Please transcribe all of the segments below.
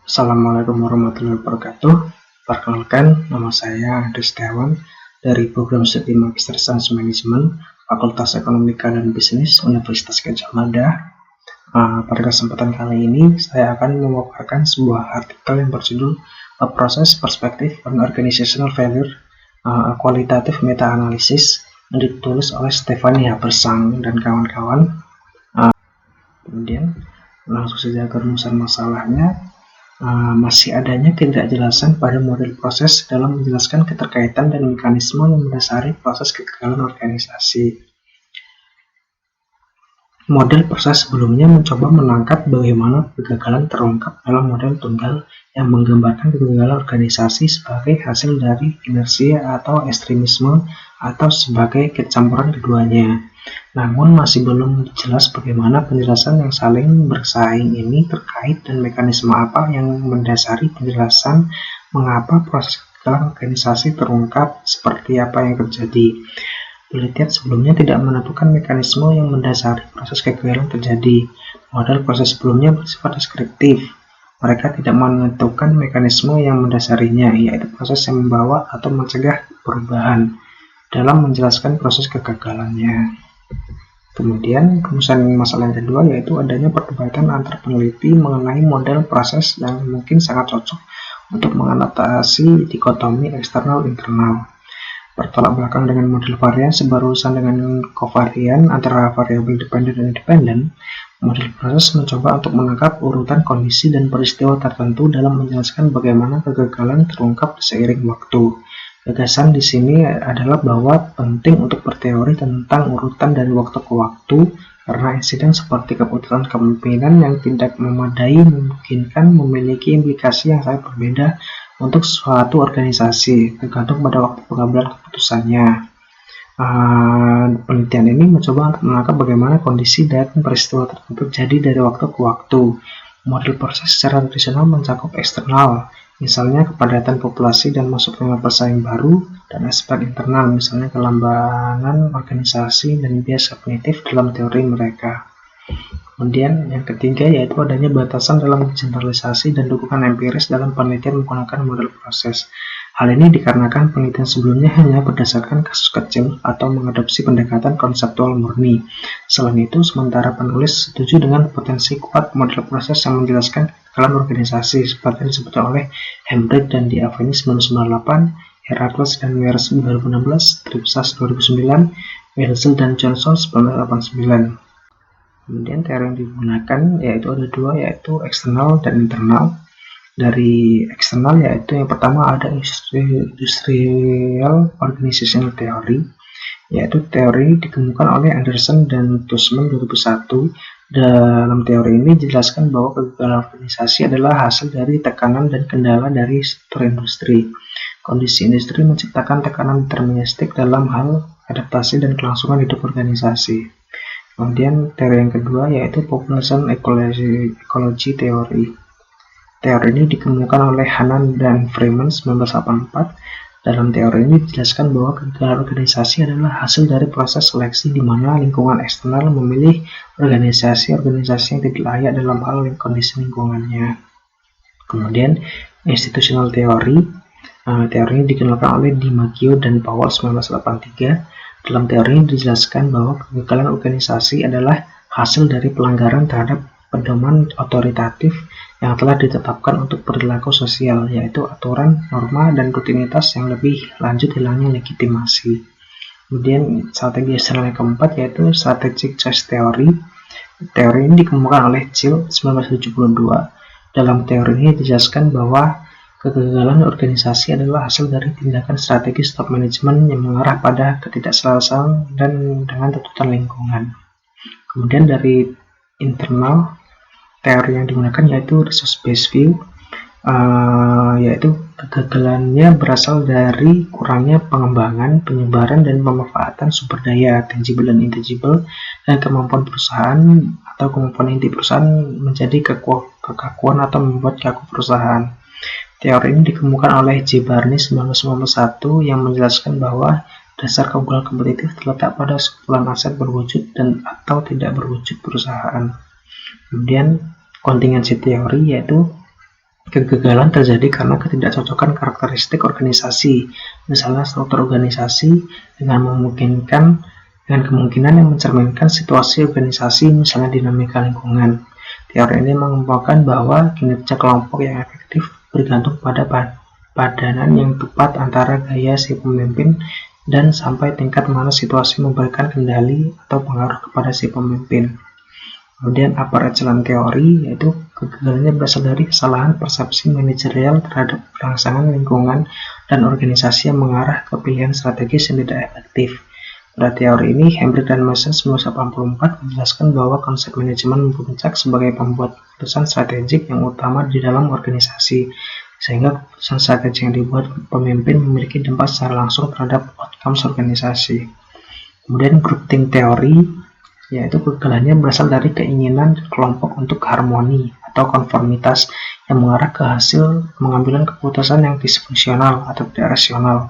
Assalamualaikum warahmatullahi wabarakatuh. Perkenalkan, nama saya Andri Setiawan dari Program Studi Magister Sains Manajemen Fakultas Ekonomika dan Bisnis Universitas Gadjah Mada. Pada kesempatan kali ini, saya akan memaparkan sebuah artikel yang berjudul A Process Perspective on Organizational Failure, Qualitative Meta-Analysis, yang ditulis oleh Stefanie Habersang dan kawan-kawan. Kemudian, langsung saja ke rumusan masalahnya. Masih adanya ketidakjelasan pada model proses dalam menjelaskan keterkaitan dan mekanisme yang mendasari proses kegagalan organisasi. Model proses sebelumnya mencoba menangkap bagaimana kegagalan terungkap dalam model tunggal yang menggambarkan kegagalan organisasi sebagai hasil dari inersia atau ekstremisme atau sebagai kecampuran keduanya. Namun masih belum jelas bagaimana penjelasan yang saling bersaing ini terkait dan mekanisme apa yang mendasari penjelasan mengapa proses kegagalan organisasi terungkap, seperti apa yang terjadi. Penelitian sebelumnya tidak menentukan mekanisme yang mendasari proses kegagalan terjadi. Model proses sebelumnya bersifat deskriptif. Mereka tidak menentukan mekanisme yang mendasarinya, yaitu proses yang membawa atau mencegah perubahan dalam menjelaskan proses kegagalannya. Kemudian rumusan masalah yang kedua yaitu adanya perdebatan antar peneliti mengenai model proses yang mungkin sangat cocok untuk mengatasi dikotomi eksternal-internal. Bertolak belakang dengan model variasi berurusan dengan kovarian antara variabel dependen dan independen, model proses mencoba untuk menangkap urutan kondisi dan peristiwa tertentu dalam menjelaskan bagaimana kegagalan terungkap seiring waktu. Gagasan di sini adalah bahwa penting untuk berteori tentang urutan dari waktu ke waktu karena insiden seperti keputusan kepemimpinan yang tidak memadai memungkinkan memiliki implikasi yang sangat berbeda untuk suatu organisasi tergantung pada waktu pengambilan keputusannya. Penelitian ini mencoba untuk menangkap bagaimana kondisi dan peristiwa tertentu terjadi dari waktu ke waktu. Model proses secara tradisional mencakup eksternal, misalnya kepadatan populasi dan masuknya pesaing baru, dan aspek internal, misalnya kelambanan organisasi dan bias kognitif dalam teori mereka. Kemudian yang ketiga yaitu adanya batasan dalam generalisasi dan dukungan empiris dalam penelitian menggunakan model proses. Hal ini dikarenakan penelitian sebelumnya hanya berdasarkan kasus kecil atau mengadopsi pendekatan konseptual murni. Selain itu, sementara penulis setuju dengan potensi kuat model proses yang menjelaskan kegagalan organisasi seperti disebutkan oleh Hembrecht dan D'Avigny 1998, Herakles dan Mears 2016, Tripsas 2009, Welzel dan Johnson 1989. Kemudian teori yang digunakan yaitu ada dua, yaitu eksternal dan internal. Dari eksternal yaitu yang pertama ada Industrial Organizational Theory, yaitu teori dikemukakan oleh Anderson dan Tussman 2001. Dalam teori ini dijelaskan bahwa kegagalan organisasi adalah hasil dari tekanan dan kendala dari struktur industri. Kondisi industri menciptakan tekanan deterministik dalam hal adaptasi dan kelangsungan hidup organisasi. Kemudian teori yang kedua yaitu Population Ecology Theory. Teori ini dikemukakan oleh Hannan dan Freeman 1984. Dalam teori ini dijelaskan bahwa kegagalan organisasi adalah hasil dari proses seleksi di mana lingkungan eksternal memilih organisasi-organisasi yang tidak layak dalam hal kondisi lingkungannya. Kemudian institutional theory. Teori ini dikenalkan oleh DiMaggio dan Powell 1983. Dalam teori ini dijelaskan bahwa kegagalan organisasi adalah hasil dari pelanggaran terhadap pedoman otoritatif yang telah ditetapkan untuk perilaku sosial, yaitu aturan, norma, dan rutinitas yang lebih lanjut hilangnya legitimasi. Kemudian strategi eksternal yang keempat yaitu Strategic Choice Theory. Teori ini dikemukakan oleh Gill 1972. Dalam teori ini dijelaskan bahwa kegagalan organisasi adalah hasil dari tindakan strategi top management yang mengarah pada ketidakselarasan dan dengan tuntutan lingkungan. Kemudian dari internal, teori yang digunakan yaitu resource-based view, yaitu kegagalannya berasal dari kurangnya pengembangan, penyebaran, dan pemanfaatan sumber daya tangible dan intangible, dan kemampuan perusahaan atau kemampuan inti perusahaan menjadi kekakuan atau membuat kaku perusahaan. Teori ini dikemukakan oleh J. Barney 1991 yang menjelaskan bahwa dasar keunggulan kompetitif terletak pada sekumpulan aset berwujud dan atau tidak berwujud perusahaan. Kemudian contingency theory yaitu Kegagalan terjadi karena ketidakcocokan karakteristik organisasi, misalnya struktur organisasi dengan kemungkinan yang mencerminkan situasi organisasi, misalnya dinamika lingkungan. Teori ini mengemukakan bahwa kinerja kelompok yang efektif bergantung pada padanan yang tepat antara gaya si pemimpin dan sampai tingkat mana situasi memberikan kendali atau pengaruh kepada si pemimpin. Kemudian upper echelon teori, yaitu kegagalannya berasal dari kesalahan persepsi manajerial terhadap rangsangan lingkungan dan organisasi yang mengarah ke pilihan strategis yang tidak efektif. Pada teori ini, Hambrick dan Mason 1984 menjelaskan bahwa konsep manajemen memuncak sebagai pembuat keputusan strategik yang utama di dalam organisasi, sehingga keputusan strategi yang dibuat pemimpin memiliki dampak secara langsung terhadap outcomes organisasi. Kemudian groupthink teori, yaitu kegagalannya berasal dari keinginan kelompok untuk harmoni atau konformitas yang mengarah ke hasil pengambilan keputusan yang disfungsional atau tidak rasional.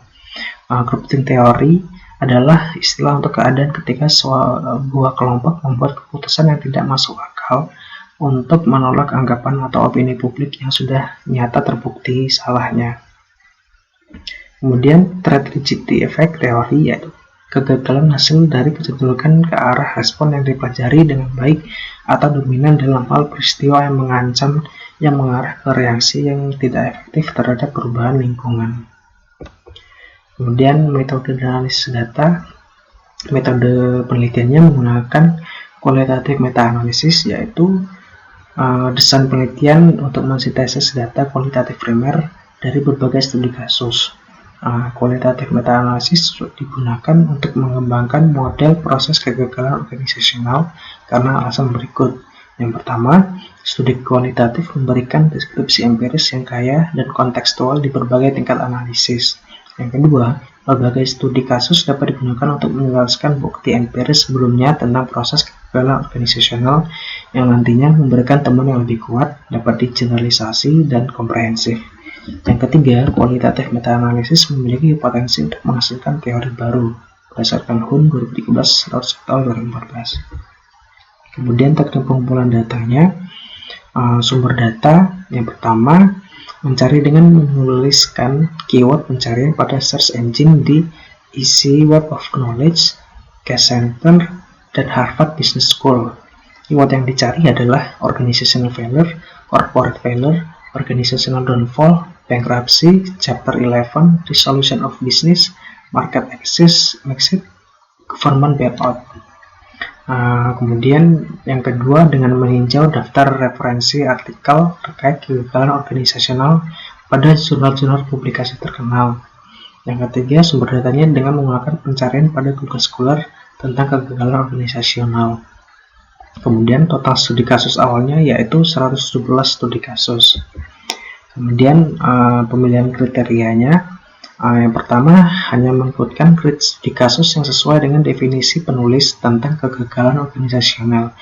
Groupthink teori adalah istilah untuk keadaan ketika sebuah kelompok membuat keputusan yang tidak masuk akal untuk menolak anggapan atau opini publik yang sudah nyata terbukti salahnya. Kemudian threat rigidity effect teori, yaitu kegagalan hasil dari kecenderungan ke arah respon yang dipelajari dengan baik atau dominan dalam hal peristiwa yang mengancam yang mengarah ke reaksi yang tidak efektif terhadap perubahan lingkungan. Kemudian metode analisis data, metode penelitiannya menggunakan kualitatif meta-analisis, yaitu desain penelitian untuk mensintesis data kualitatif primer dari berbagai studi kasus. Kualitatif meta-analisis digunakan untuk mengembangkan model proses kegagalan organisasional karena alasan berikut. Yang pertama, studi kualitatif memberikan deskripsi empiris yang kaya dan kontekstual di berbagai tingkat analisis. Yang kedua, berbagai studi kasus dapat digunakan untuk menjelaskan bukti empiris sebelumnya tentang proses kegagalan organisasional yang nantinya memberikan temuan yang lebih kuat, dapat digeneralisasi dan komprehensif. Yang ketiga, kualitatif meta-analisis memiliki potensi untuk menghasilkan teori baru berdasarkan Hun 2013 tahun 2014. Kemudian teknik pengumpulan datanya, sumber data yang pertama mencari dengan menuliskan keyword pencarian pada search engine di Easy Web of Knowledge, Cass Center, dan Harvard Business School. Keyword yang dicari adalah organizational failure, corporate failure, organizational downfall, bankruptcy, chapter 11, resolution of business, market exit, government bailout. Kemudian yang kedua, dengan meninjau daftar referensi artikel terkait kegagalan organisasional pada jurnal-jurnal publikasi terkenal. Yang ketiga, sumber datanya dengan menggunakan pencarian pada Google Scholar tentang kegagalan organisasional. Kemudian total studi kasus awalnya yaitu 117 studi kasus. Kemudian pemilihan kriterianya, yang pertama hanya menyebutkan studi kasus yang sesuai dengan definisi penulis tentang kegagalan organisasional,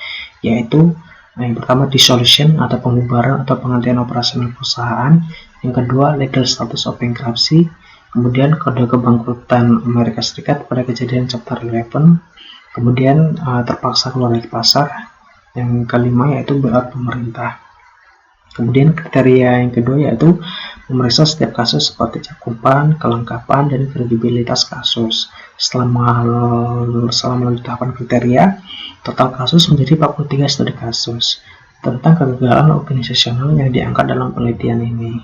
yaitu yang pertama dissolution atau pembubaran atau penghentian operasional perusahaan, yang kedua legal status of bankruptcy, kemudian kode kebangkrutan Amerika Serikat pada kejadian chapter 11, kemudian terpaksa keluar dari pasar, yang kelima yaitu bailout pemerintah. Kemudian kriteria yang kedua yaitu memeriksa setiap kasus seperti cakupan, kelengkapan, dan kredibilitas kasus. Setelah melalui tahapan kriteria, total kasus menjadi 43 studi kasus tentang kegagalan organisasional yang diangkat dalam penelitian ini.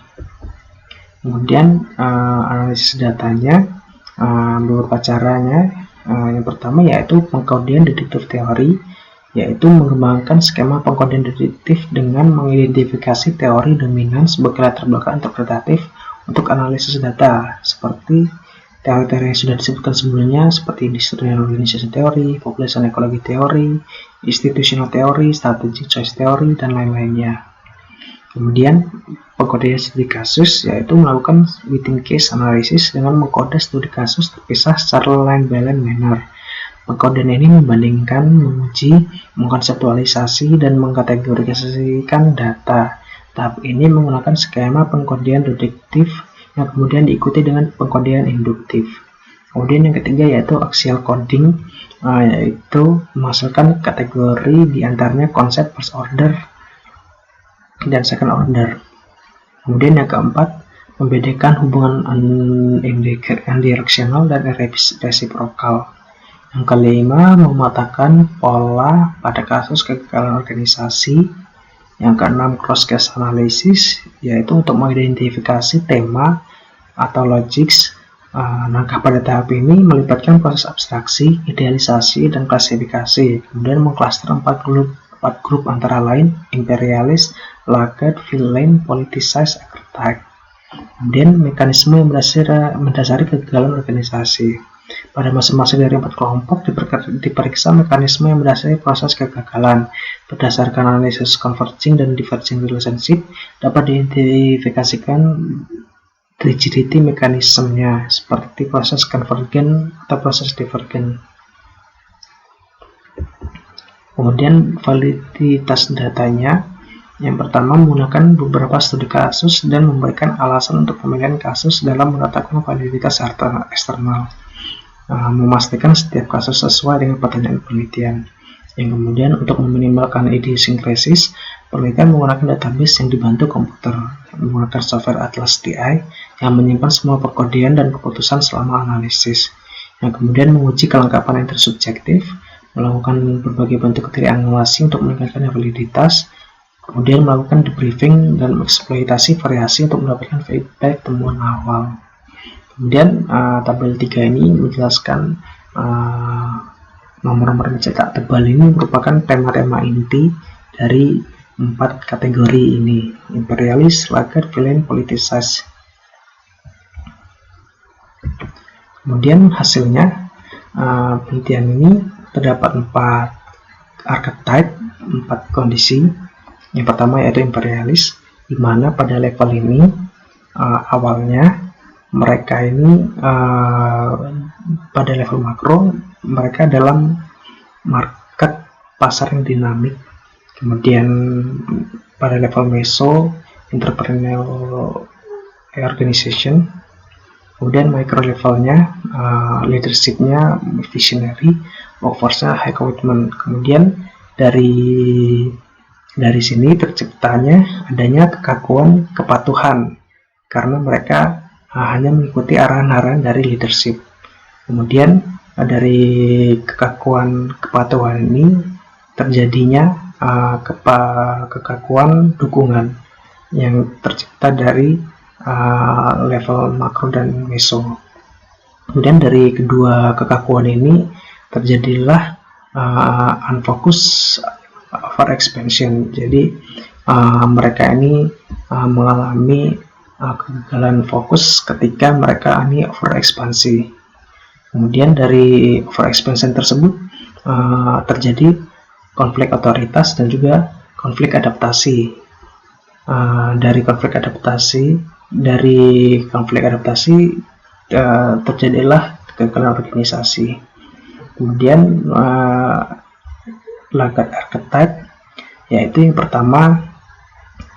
Kemudian analisis datanya, beberapa caranya. Yang pertama yaitu pengkodian deduktif teori, yaitu mengembangkan skema pengkodian deduktif dengan mengidentifikasi teori dominan sebagai latar belakang interpretatif untuk analisis data, seperti teori-teori yang sudah disebutkan sebelumnya, seperti distributional organization theory, population ecology theory, institutional theory, strategic choice theory, dan lain-lainnya. Kemudian pengkodean studi kasus yaitu melakukan within case analysis dengan mengkode studi kasus terpisah secara line by line manner. Pengkodean ini membandingkan, menguji, mengkonseptualisasi, dan mengkategorisasikan data. Tahap ini menggunakan skema pengkodean deduktif yang kemudian diikuti dengan pengkodean induktif. Kemudian yang ketiga yaitu axial coding, yaitu menghasilkan kategori diantaranya konsep first order dan second order. Kemudian yang keempat, membedakan hubungan unidirectional dan reciprocal. Yang kelima, memetakan pola pada kasus kegagalan organisasi. Yang keenam, cross case analysis, yaitu untuk mengidentifikasi tema atau logics. Langkah pada tahap ini melibatkan proses abstraksi, idealisasi, dan klasifikasi. Kemudian mengklaster 4 grup antara lain imperialis, laggard, villain, politicized, archetype. Kemudian mekanisme yang mendasari kegagalan organisasi. Pada masing-masing dari 4 kelompok diperiksa mekanisme yang mendasari proses kegagalan. Berdasarkan analisis converging dan diverging relationship, dapat diidentifikasikan rigidity mekanismenya seperti proses convergent atau proses divergent. Kemudian validitas datanya, yang pertama menggunakan beberapa studi kasus dan memberikan alasan untuk pemilihan kasus dalam menetapkan validitas eksternal. Memastikan setiap kasus sesuai dengan pertanyaan penelitian. Yang kemudian untuk meminimalkan idiosyncrasis, penelitian menggunakan database yang dibantu komputer, menggunakan software Atlas TI yang menyimpan semua perkodean dan keputusan selama analisis. Yang kemudian menguji kelengkapan intersubjektif, melakukan berbagai bentuk triangulasi untuk meningkatkan validitas, kemudian melakukan debriefing dan eksploitasi variasi untuk mendapatkan feedback temuan awal. Kemudian tabel 3 ini menjelaskan nomor-nomor yang cetak tebal ini merupakan tema-tema inti dari 4 kategori ini: imperialis, laggard, villain, politicized. Kemudian hasilnya, penelitian ini terdapat 4 archetype, 4 kondisi. Yang pertama yaitu imperialis, di mana pada level ini awalnya mereka ini pada level makro mereka dalam market pasar yang dinamik. Kemudian pada level meso entrepreneurial organization. Kemudian micro levelnya leadershipnya visionary, workforce-nya high commitment. Kemudian dari sini terciptanya adanya kekakuan kepatuhan karena mereka hanya mengikuti arahan-arahan dari leadership. Kemudian dari kekakuan kepatuhan ini terjadinya kekakuan dukungan yang tercipta dari level makro dan meso. Kemudian dari kedua kekakuan ini terjadilah unfocused overexpansion. Jadi mereka ini mengalami kegagalan fokus ketika mereka ini overekspansi. Kemudian dari overexpansion tersebut terjadi konflik otoritas dan juga konflik adaptasi. Dari konflik adaptasi terjadilah kegagalan organisasi. Kemudian laggard archetype, yaitu yang pertama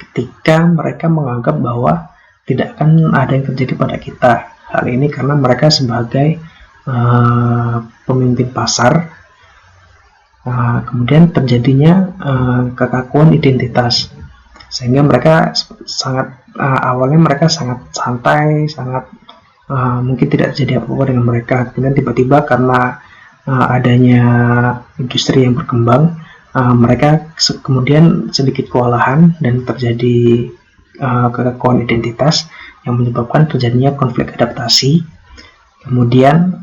ketika mereka menganggap bahwa tidak akan ada yang terjadi pada kita. Hal ini karena mereka sebagai pemimpin pasar. Kemudian terjadinya kekakuan identitas, sehingga mereka awalnya mereka sangat santai, sangat mungkin tidak terjadi apa-apa dengan mereka. Kemudian tiba-tiba karena adanya industri yang berkembang, mereka kemudian sedikit kewalahan dan terjadi kekakuan identitas yang menyebabkan terjadinya konflik adaptasi. Kemudian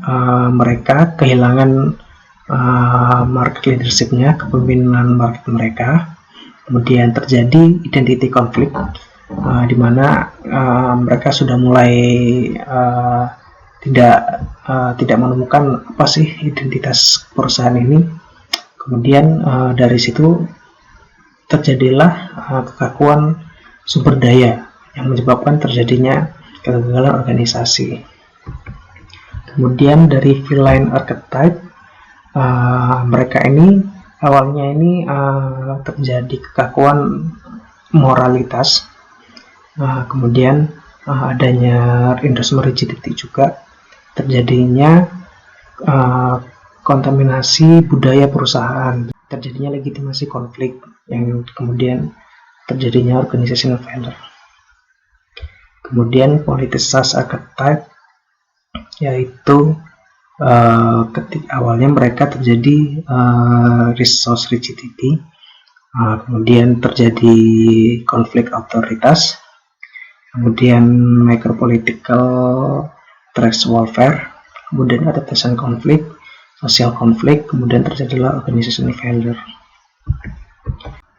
mereka kehilangan market leadership-nya, kepemimpinan market mereka. Kemudian terjadi identity konflik, di mana mereka sudah mulai tidak menemukan apa sih identitas perusahaan ini. Kemudian dari situ terjadilah kekakuan sumber daya yang menyebabkan terjadinya kegagalan organisasi. Kemudian dari villain archetype, mereka ini awalnya ini terjadi kekakuan moralitas, kemudian adanya endorsement rigidity juga, terjadinya kontaminasi budaya perusahaan, terjadinya legitimasi konflik yang kemudian terjadinya organizational failure. Kemudian politicized archetype, yaitu awalnya mereka terjadi resource rigidity, kemudian terjadi konflik otoritas, kemudian micropolitical threat warfare, kemudian adaptation konflik, social konflik, kemudian terjadilah organization failure.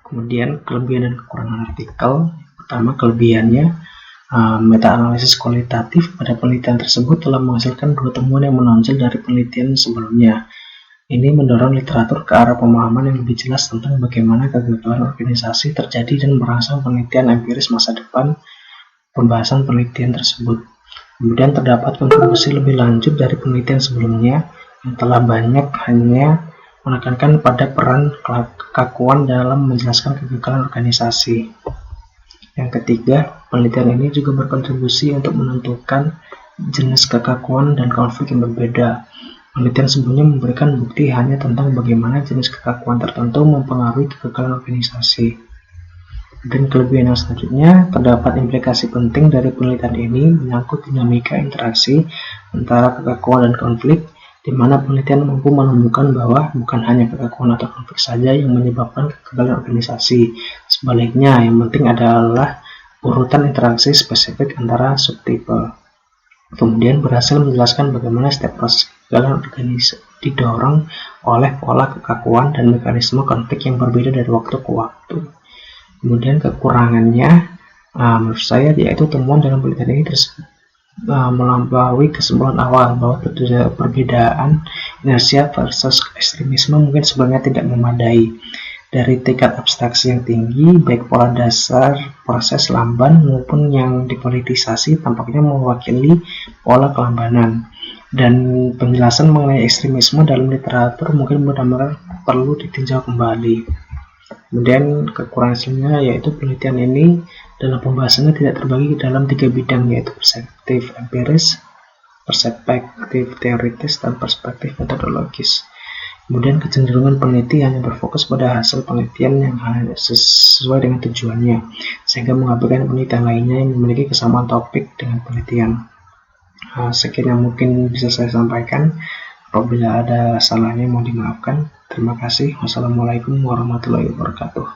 Kemudian kelebihan dan kekurangan artikel. Pertama, kelebihannya, meta-analisis kualitatif pada penelitian tersebut telah menghasilkan 2 temuan yang menonjol dari penelitian sebelumnya. Ini mendorong literatur ke arah pemahaman yang lebih jelas tentang bagaimana kegagalan organisasi terjadi dan merangsang penelitian empiris masa depan pembahasan penelitian tersebut. Kemudian terdapat kontribusi lebih lanjut dari penelitian sebelumnya yang telah banyak hanya menekankan pada peran kekakuan dalam menjelaskan kegagalan organisasi. Yang ketiga, penelitian ini juga berkontribusi untuk menentukan jenis kekakuan dan konflik yang berbeda. Penelitian sebelumnya memberikan bukti hanya tentang bagaimana jenis kekakuan tertentu mempengaruhi kegagalan organisasi. Dan kelebihan yang selanjutnya, terdapat implikasi penting dari penelitian ini menyangkut dinamika interaksi antara kekakuan dan konflik, di mana penelitian mampu menemukan bahwa bukan hanya kekakuan atau konflik saja yang menyebabkan kegagalan organisasi. Sebaliknya, yang penting adalah urutan interaksi spesifik antara subtipe. Kemudian berhasil menjelaskan bagaimana setiap proses kegagalan organisasi didorong oleh pola kekakuan dan mekanisme konflik yang berbeda dari waktu ke waktu. Kemudian kekurangannya, menurut saya, yaitu temuan dalam penelitian ini melampaui kesimpulan awal bahwa perbedaan inersia versus ekstremisme mungkin sebenarnya tidak memadai. Dari tingkat abstraksi yang tinggi, baik pola dasar proses lamban maupun yang dipolitisasi tampaknya mewakili pola kelambanan. Dan penjelasan mengenai ekstremisme dalam literatur mungkin benar-benar perlu ditinjau kembali. Kemudian kekurangannya, yaitu penelitian ini dalam pembahasannya tidak terbagi dalam 3 bidang, yaitu perspektif empiris, perspektif teoritis, dan perspektif metodologis. Kemudian kecenderungan peneliti hanya berfokus pada hasil penelitian yang hanya sesuai dengan tujuannya, sehingga mengabaikan penelitian lainnya yang memiliki kesamaan topik dengan penelitian. Sekian yang mungkin bisa saya sampaikan. Apabila ada salahnya mohon dimaafkan. Terima kasih. Wassalamualaikum warahmatullahi wabarakatuh.